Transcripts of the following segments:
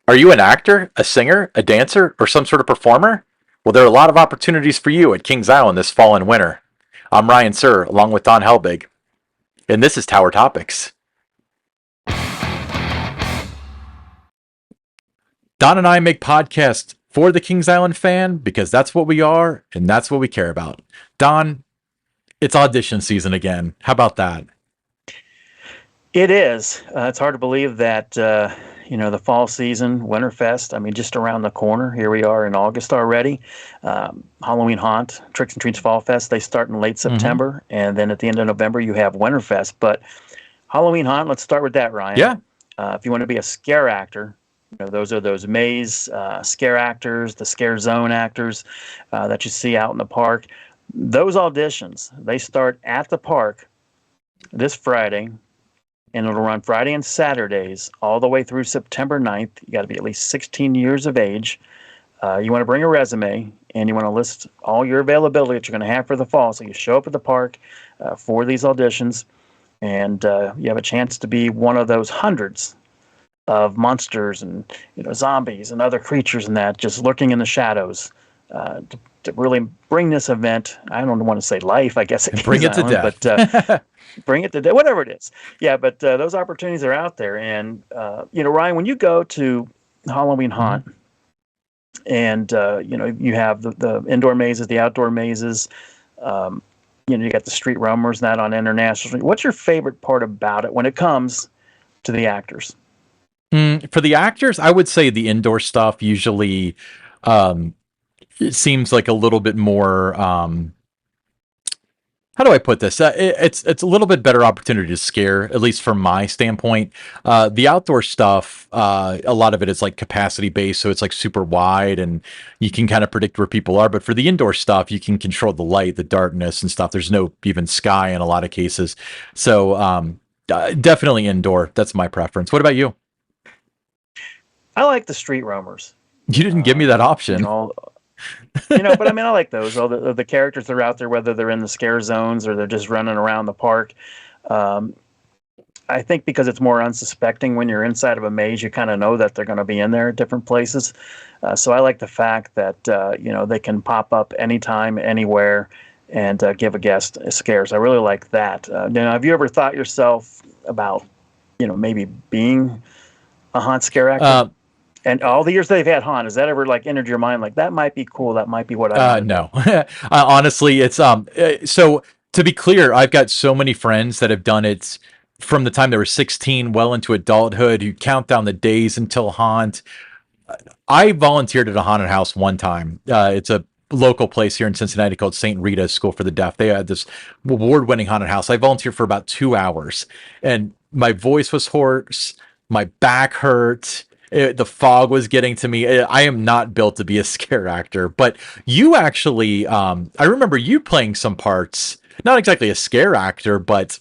Are you an actor, a singer, a dancer, or some sort of performer? Well, there are a lot of opportunities for you at Kings Island this fall and winter. I'm Ryan Sir, along with Don Helbig, and this is Tower Topics. Don and I make podcasts for the Kings Island fan because that's what we are and that's what we care about. Don, it's audition season again. How about that? It is. It's hard to believe that the fall season, Winterfest. I mean, just around the corner. Here we are in August already. Halloween Haunt, Tricks and Treats Fall Fest. They start in late Mm-hmm. September, and then at the end of November you have Winterfest. But Halloween Haunt. Let's start with that, Ryan. Yeah. If you want to be a scare actor, those are those maze scare actors, the scare zone actors that you see out in the park. Those auditions they start at the park this Friday, and it'll run Friday and Saturdays all the way through September 9th. You got to be at least 16 years of age. You want to bring a resume, and you want to list all your availability that you're going to have for the fall. So you show up at the park for these auditions, and you have a chance to be one of those hundreds of monsters and zombies and other creatures and that just lurking in the shadows to really bring this event. I don't want to say life, I guess, at Bring Kings it to Island, death. but bring it to whatever it is. Yeah, but those opportunities are out there. And, Ryan, when you go to Halloween Mm-hmm. Haunt and, you have the indoor mazes, the outdoor mazes, you got the street roamers and that on International Street. What's your favorite part about it when it comes to the actors? For the actors, I would say the indoor stuff usually um, it seems like a little bit more. How do I put this? It's a little bit better opportunity to scare, at least from my standpoint. The outdoor stuff, a lot of it is like capacity based, so it's like super wide, and you can kind of predict where people are. But for the indoor stuff, you can control the light, the darkness, and stuff. There's no even sky in a lot of cases, so definitely indoor. That's my preference. What about you? I like the street roamers. You didn't give me that You option. know, but I mean, I like those. All the characters that are out there, whether they're in the scare zones or they're just running around the park. Um, I think because it's more unsuspecting when you're inside of a maze, you kind of know that they're going to be in there at different places. So I like the fact that they can pop up anytime, anywhere, and give a guest scares. I really like that. Have you ever thought yourself about maybe being a haunt scare actor? Uh, And all the years they've had haunt, has that ever like entered your mind like that might be cool? That might be what I want to do. No. Honestly, it's so to be clear, I've got so many friends that have done it from the time they were 16 well into adulthood who count down the days until haunt. I volunteered at a haunted house one time. It's a local place here in Cincinnati called St. Rita's School for the Deaf. They had this award-winning haunted house. I volunteered for about 2 hours, and my voice was hoarse, my back hurt. The fog was getting to me. I am not built to be a scare actor, but you actually, I remember you playing some parts. Not exactly a scare actor, but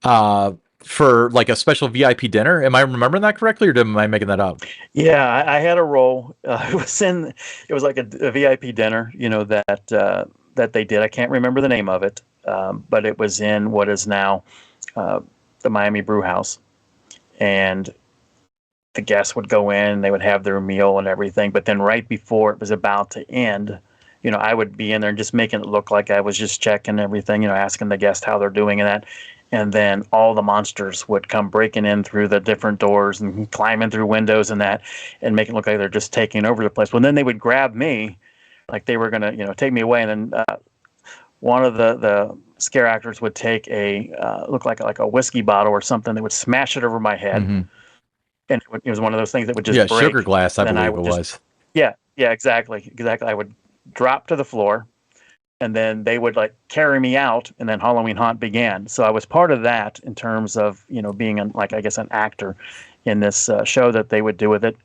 uh, for like a special VIP dinner. Am I remembering that correctly, or am I making that up? Yeah, I had a role. It was like a VIP dinner, that they did. I can't remember the name of it, but it was in what is now uh, the Miami Brew House, and the guests would go in, they would have their meal and everything. But then right before it was about to end, I would be in there just making it look like I was just checking everything, asking the guest how they're doing and that. And then all the monsters would come breaking in through the different doors and climbing through windows and that, and make it look like they're just taking over the place. Well, then they would grab me, like they were gonna, take me away. And then one of the scare actors would take a look like a whiskey bottle or something. They would smash it over my head, Hmm. and it was one of those things that would just Yeah, sugar break. glass, I And then I believe it would just, was. yeah, exactly. I would drop to the floor, and then they would like carry me out, and then Halloween Haunt began. So I was part of that in terms of being like I guess an actor in this show that they would do with it.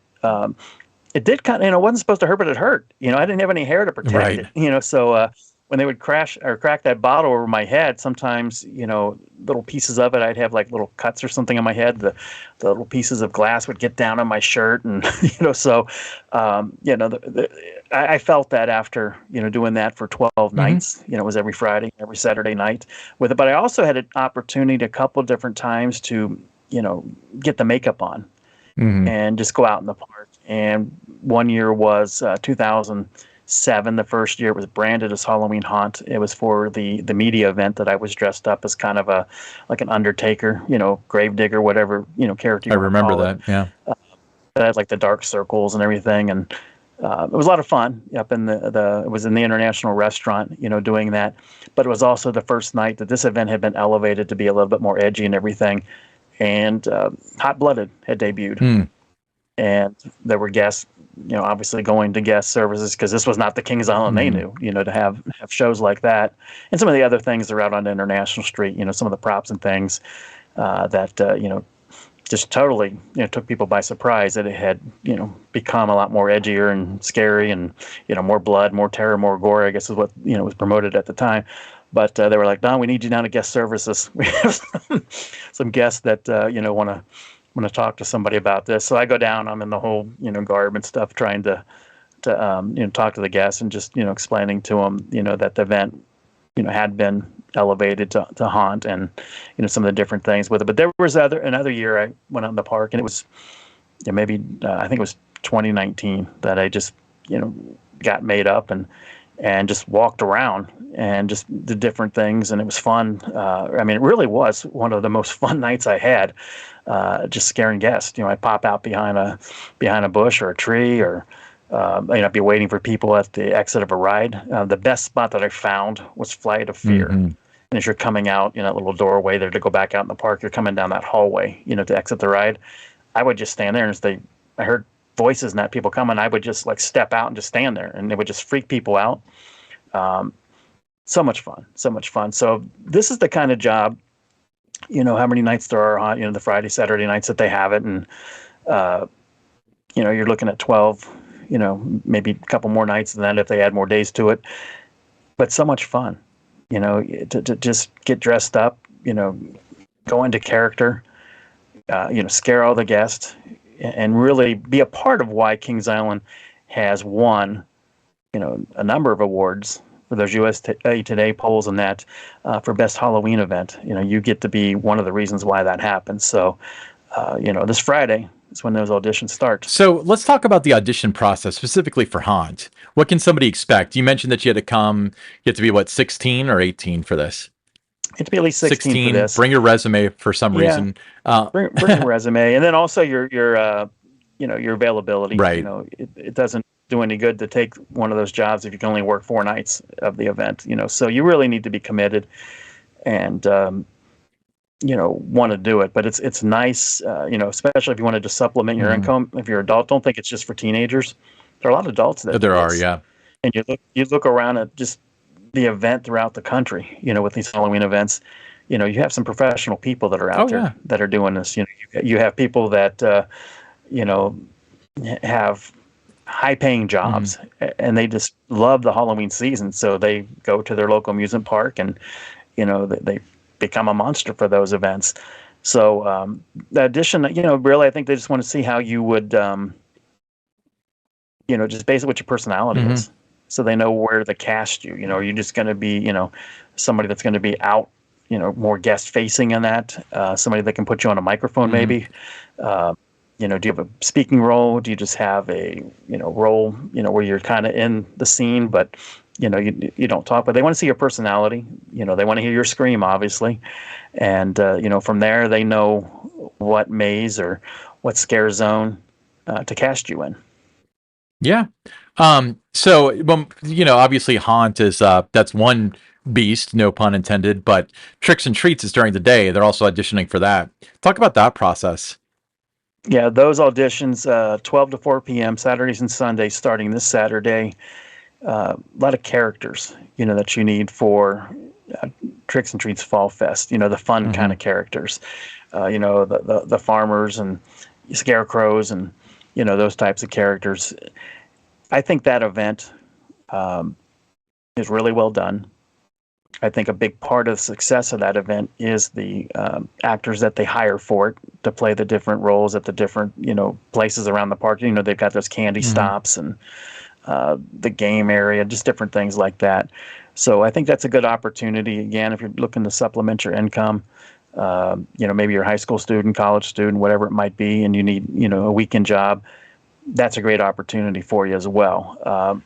It did kind of, it wasn't supposed to hurt, but it hurt. I didn't have any hair to protect Right. it. So when they would crash or crack that bottle over my head, sometimes little pieces of it, I'd have like little cuts or something on my head. The little pieces of glass would get down on my shirt, and so I felt that after doing that for 12 Hmm. nights. It was every Friday, every Saturday night with it. But I also had an opportunity a couple of different times to get the makeup on. Hmm. and just go out in the park. And one year was 2007. The first year it was branded as Halloween Haunt. It was for the media event that I was dressed up as kind of a like an undertaker, gravedigger, whatever character I you want to remember call it. that. Yeah. It had like the dark circles and everything, and it was a lot of fun up in the it was in the International Restaurant, doing that. But it was also the first night that this event had been elevated to be a little bit more edgy and everything. And Hot Blooded had debuted, Hmm. and there were guests, obviously going to guest services because this was not the Kings Island they Hmm. knew, to have shows like that, and some of the other things that are out on International Street, some of the props and things that just totally took people by surprise that it had become a lot more edgier and scary and more blood, more terror, more gore, I guess is what was promoted at the time. But they were like, Don, we need you down to guest services. We have some guests that want to talk to somebody about this. So I go down, I'm in the whole garb and stuff, trying to talk to the guests and just explaining to them that the event had been elevated to haunt, and some of the different things with it. But there was another year I went out in the park, and it was maybe I think it was 2019 that I just got made up and just walked around and just did different things, and it was fun. I mean, it really was one of the most fun nights I had. Just scaring guests. I'd pop out behind a bush or a tree, or I'd be waiting for people at the exit of a ride. The best spot that I found was Flight of Fear. Hmm. And as you're coming out, that little doorway there to go back out in the park, you're coming down that hallway, to exit the ride. I would just stand there, and as I heard voices and that people coming, I would just like step out and just stand there, and it would just freak people out. So much fun, so much fun. So this is the kind of job, how many nights there are on, the Friday, Saturday nights that they have it, and you're looking at 12, maybe a couple more nights than that if they add more days to it. But so much fun, to just get dressed up, go into character, scare all the guests, and really be a part of why Kings Island has won, a number of awards for those USA Today polls and that for best Halloween event. You get to be one of the reasons why that happens. So, this Friday is when those auditions start. So let's talk about the audition process specifically for Haunt. What can somebody expect? You mentioned that you had to come, you have to be what, 16 or 18 for this? You have to be at least 16 for 16, this. bring your resume for some Yeah, reason. bring your resume, and then also your availability. Right. It doesn't do any good to take one of those jobs if you can only work 4 nights of the event. So you really need to be committed and want to do it. But it's nice, especially if you wanted to supplement your Mhm. income. If you're an adult, don't think it's just for teenagers. There are a lot of adults that do There are, this. yeah. And you look around at just the event throughout the country, with these Halloween events. You have some professional people that are out Oh, there yeah. that are doing this. You have people that you know have high-paying Mhm. jobs, and they just love the Halloween season, so they go to their local amusement park, and they become a monster for those events. So the addition, really, I think they just want to see how you would, just basically what your personality Mhm. is, so they know where to cast you. Are you just going to be, somebody that's going to be out, more guest facing in that, somebody that can put you on a microphone, Mhm. maybe. Do you have a speaking role? Do you just have a, role, where you're kind of in the scene, but, you don't talk, but they want to see your personality. They want to hear your scream, obviously. And, from there, they know what maze or what scare zone to cast you in. Yeah. So, obviously Haunt is that's one beast, no pun intended, but Tricks and Treats is during the day. They're also auditioning for that. Talk about that process. Yeah, those auditions, 12 to 4 p.m., Saturdays and Sundays, starting this Saturday. A lot of characters, that you need for Tricks and Treats Fall Fest. The fun kind Hmm. of characters. The farmers and scarecrows and those types of characters. I think that event is really well done. I think a big part of the success of that event is the actors that they hire for it to play the different roles at the different places around the park. They've got those candy Hmm. stops and the game area, just different things like that. So I think that's a good opportunity. Again, if you're looking to supplement your income, Maybe you're a high school student, college student, whatever it might be, and you need, a weekend job. That's a great opportunity for you as well.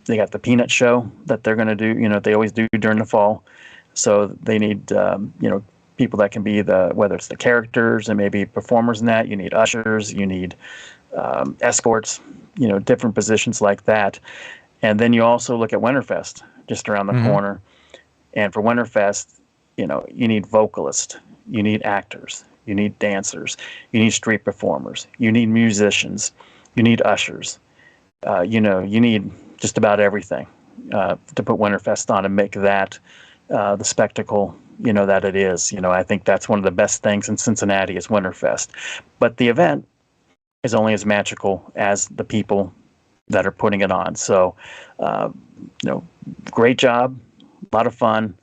They got the Peanut Show that they're going to do. They always do during the fall. So they need, people that can be whether it's the characters and maybe performers in that. You need ushers, you need escorts, different positions like that. And then you also look at Winterfest just around the corner. And for Winterfest, you need vocalists, you need actors, you need dancers, you need street performers, you need musicians, you need ushers. You need just about everything to put Winterfest on and make that the spectacle, that it is. I think that's one of the best things in Cincinnati is Winterfest. But the event is only as magical as the people that are putting it on. So, great job, a lot of fun.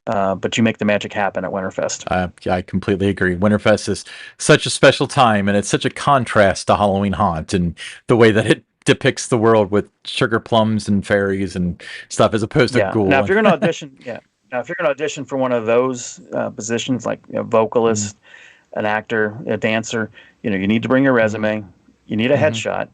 But you make the magic happen at Winterfest. I completely agree. Winterfest is such a special time, and it's such a contrast to Halloween Haunt and the way that it depicts the world with sugar plums and fairies and stuff, as opposed to ghoul. Now, if you're going to audition, Now, if you're going to audition for one of those positions, like a vocalist, an actor, a dancer, you need to bring your resume. You need a headshot.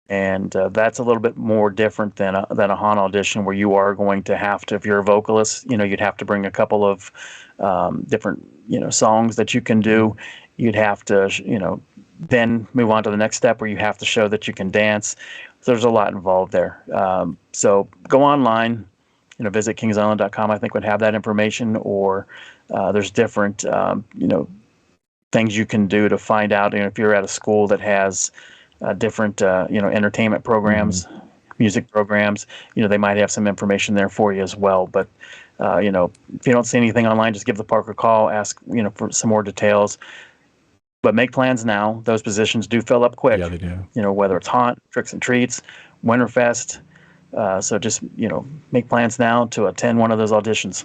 And that's a little bit more different than a haunt audition, where you are going to have to, if you're a vocalist, you'd have to bring a couple of different, songs that you can do. You'd have to, then move on to the next step where you have to show that you can dance. So there's a lot involved there. So go online, visit kingsisland.com. I think would have that information, or there's different, things you can do to find out. If you're at a school that has different, entertainment programs, music programs, they might have some information there for you as well. But, if you don't see anything online, just give the park a call, ask, for some more details. But make plans now. Those positions do fill up quick. Yeah, they do. Whether it's haunt, tricks and treats, Winterfest. So just, make plans now to attend one of those auditions.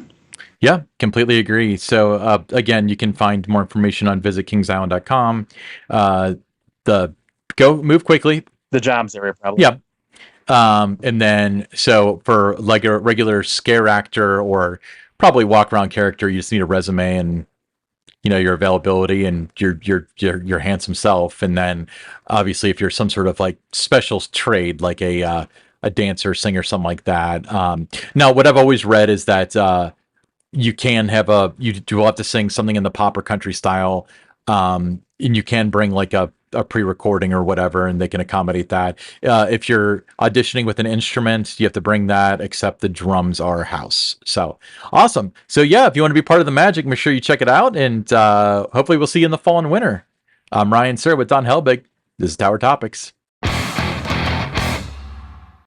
Yeah, completely agree. So again, you can find more information on visitkingsisland.com. Move quickly. The jobs area, probably. Yeah. And then, so for like a regular scare actor or probably walk around character, you just need a resume and your availability and your handsome self. And then obviously if you're some sort of like special trade, like a dancer, singer, something like that. Now what I've always read is that you can have you will have to sing something in the pop or country style. And you can bring like a pre-recording or whatever, and they can accommodate that. If you're auditioning with an instrument, you have to bring that, except the drums are house. So awesome. So yeah, if you want to be part of the magic, make sure you check it out, and hopefully we'll see you in the fall and winter. I'm Ryan Sir with Don Helbig. This is Tower Topics.